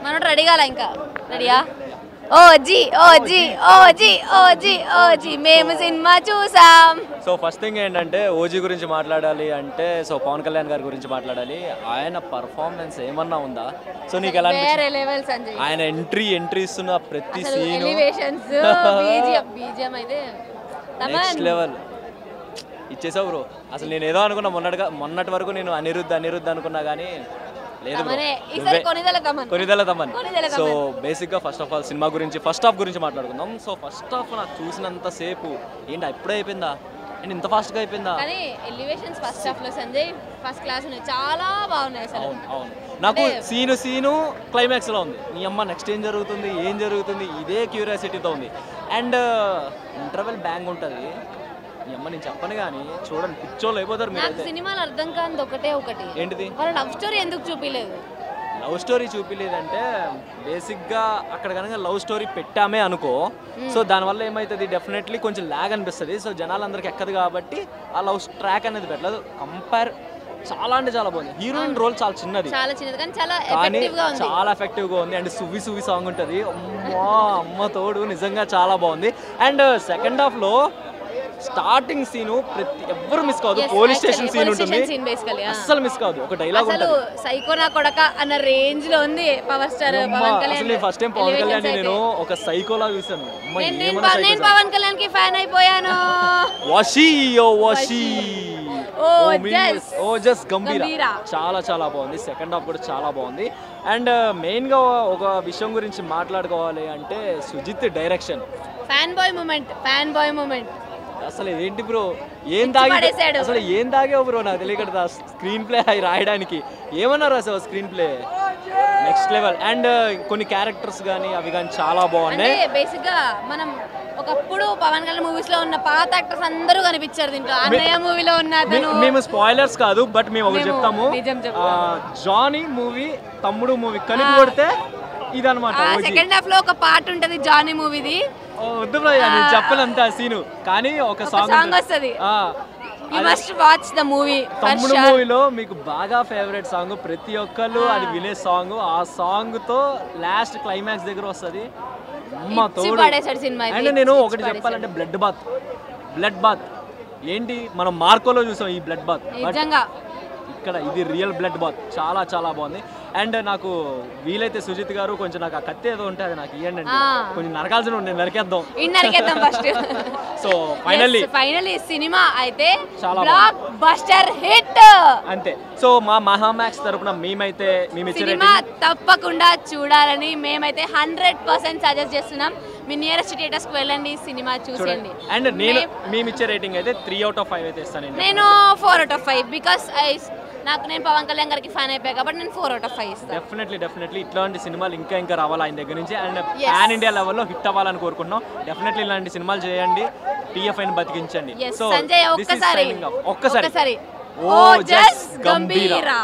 మనోడు రెడీ కాలా ఇంకా రెడీయా OG OG OG OG OG మేము సినిమా చూసాం. సో ఫస్ట్ థింగ్ ఏంటంటే ఓజీ గురించి మాట్లాడాలి అంటే సో పవన్ కళ్యాణ్ గారి గురించి మాట్లాడాలి. ఆయన పర్ఫార్మెన్స్ ఏమన్నా ఉందా? సో నీకు ఎలా అనిపించింది? ఆయన ఎంట్రీ ఇస్తున్న ప్రతి సీన్ బీజిఎం అయితే నెక్స్ట్ లెవెల్ ఇచ్చేసావు బ్రో. అసలు నేను ఏదో అనుకున్నా మొన్నటి వరకు నేను అనిరుద్ధ్ అనుకున్నా కానీ లేదు కొనిదెల తమన్. సో బేసిక్గా ఫస్ట్ ఆఫ్ ఆల్ సినిమా గురించి ఫస్ట్ హాఫ్ గురించి మాట్లాడుకుందాం. సో ఫస్ట్ హాఫ్ నాకు చూసినంత సేపు ఏంటి ఇప్పుడే అయిపోయిందా అండ్ ఇంత ఫాస్ట్గా అయిపోయిందా? కానీ ఎలివేషన్స్ ఫస్ట్ హాఫ్ లో సంజయ్ ఫస్ట్ క్లాస్ ఉన్నాయి, చాలా బాగున్నాయి అసలు. అవును నాకు సీను క్లైమాక్స్లో ఉంది. నీ అమ్మ నెక్స్ట్ ఏం జరుగుతుంది ఇదే క్యూరియాసిటీతో ఉంది. అండ్ ఇంటర్వెల్ బ్యాంగ్ ఉంటుంది. నీ అమ్మ నేను చెప్పను కానీ చూడండి పిచ్చోళ్ళు అయిపోతారు మీరు. సినిమాలు అర్థం కాని ఒకటి ఏంటిది? వాళ్ళ లవ్ స్టోరీ ఎందుకు చూపిలేదు? లవ్ స్టోరీ చూపిలేదంటే బేసిక్గా అక్కడ కనుక లవ్ స్టోరీ పెట్టామే అనుకో, సో దానివల్ల ఏమవుతుంది డెఫినెట్లీ కొంచెం ల్యాగ్ అనిపిస్తుంది. సో జనాలందరికి ఎక్కదు కాబట్టి ఆ లవ్ ట్రాక్ అనేది పెట్టలేదు. చాలా అంటే చాలా బాగుంది. హీరోయిన్ రోల్ చాలా చిన్నది కానీ చాలా ఎఫెక్టివ్గా ఉంది. అండ్ సువి సాంగ్ ఉంటుంది, అమ్మ తోడు నిజంగా చాలా బాగుంది. అండ్ సెకండ్ హాఫ్ లో స్టార్టింగ్ సీను ఎవ్వరు మిస్ కాదు. పోలీస్ స్టేషన్ సీన్ ఉంటుంది, అస్సలు మిస్ కాదు. ఒక డైలాగ్ ఉంటుంది, సైకో నా కొడక అన్న రేంజ్ లో ఉంది. Power star Pawan Kalyan. First time Pawan Kalyan నేను ఒక సైకోలా చూసాను. నేను పవన్ కళ్యాణ్ కి ఫ్యాన్ అయిపోయాను. జస్ట్ గంభీరా చాలా బాగుంది. సెకండ్ హాఫ్ కూడా చాలా బాగుంది. అండ్ మెయిన్ గా ఒక విషయం గురించి మాట్లాడుకోవాలి అంటే Sujeeth direction. Fan boy moment అసలు ఏంటి బ్రో, అసలు ఏం తాగావు బ్రో? నాకు తెలియక స్క్రీన్ ప్లే రాయడానికి ఏమన్నారు అసలు screen play next level. And కొన్ని క్యారెక్టర్స్ కానీ అవి కానీ చాలా బాగున్నాయి. బేసిక్ గా మనం ఒకప్పుడు పవన్ కళ్యాణ్ మూవీస్ లో ఉన్న పాత యాక్టర్స్ అందరూ కనిపించారు దీంట్లో. అన్నయ్య మూవీలో ఉన్న మేము స్పాయిలర్స్ కాదు బట్ మేము ఒకటి చెప్తాము. జానీ మూవీ తమ్ముడు మూవీ కలిపి కొడితే ఇదన్నమాట. సెకండ్ హాఫ్ లో ఒక పార్ట్ ఉంటది జానీ మూవీది. వద్దు నేను చెప్పనంత సీను కానీ ఒక సాంగ్ వస్తుంది. You must watch the movie. తమ్ముడు మూవీలో మీకు బాగా ఫేవరెట్ సాంగ్, ప్రతి ఒక్కళ్ళు అది వినే సాంగ్. ఆ సాంగ్ తో లాస్ట్ క్లైమాక్స్ దగ్గర వస్తుంది. అండ్ నేను ఒకటి చెప్పాలంటే బ్లడ్ బాత్ ఏంటి మనం మార్కోలో చూసాం ఈ బ్లడ్ బాత్, ఇక్కడ ఇది రియల్ బ్లడ్ బాత్. చాలా బాగుంది. అండ్ నాకు వీలైతే సుజిత్ గారు కొంచెం నాకు ఆ కత్తి ఏదో ఉంటే అది నాకు ఇవ్వండి, కొంచెం నరకాల్సిన ఉండే నరికేద్దాం ఫస్ట్. సో ఫైనల్లీ సినిమా అయితే బ్లాక్ బస్టర్ హిట్ అంతే. సో మా మహామాక్స్ తరపున మేమైతే సినిమా తప్పకుండా చూడాలని మేమైతే 100% సజెస్ట్ చేస్తున్నాం. మీ నియరెస్ట్ థియేటర్స్ కి వెళ్ళండి, సినిమా చూడండి. అండ్ మేము ఇచ్చే రేటింగ్ అయితే 3 out of 5 అయితే ఇస్తాను. నేను 4 out of 5 బికాస్ నేను పవన్ కళ్యాణ్ గారికి ఫ్యాన్ అయిపోయా కాబట్టి నేను 4 out of 5 ఇస్తాను. డెఫినెట్లీ ఇట్లాంటి సినిమాలు ఇంకా రావాలి ఆయన దగ్గర నుంచి. అండ్ పాన్ ఇండియా లెవెల్లో హిట్ అవ్వాలని కోరుకుంటున్నాం. డెఫినెట్లీ ఇలాంటి సినిమాలు చేయండి, టీఎఫ్ఐని బతికించండి. సో సంజయ్ ఒక్కసారి ఓ జస్ గంభీరా.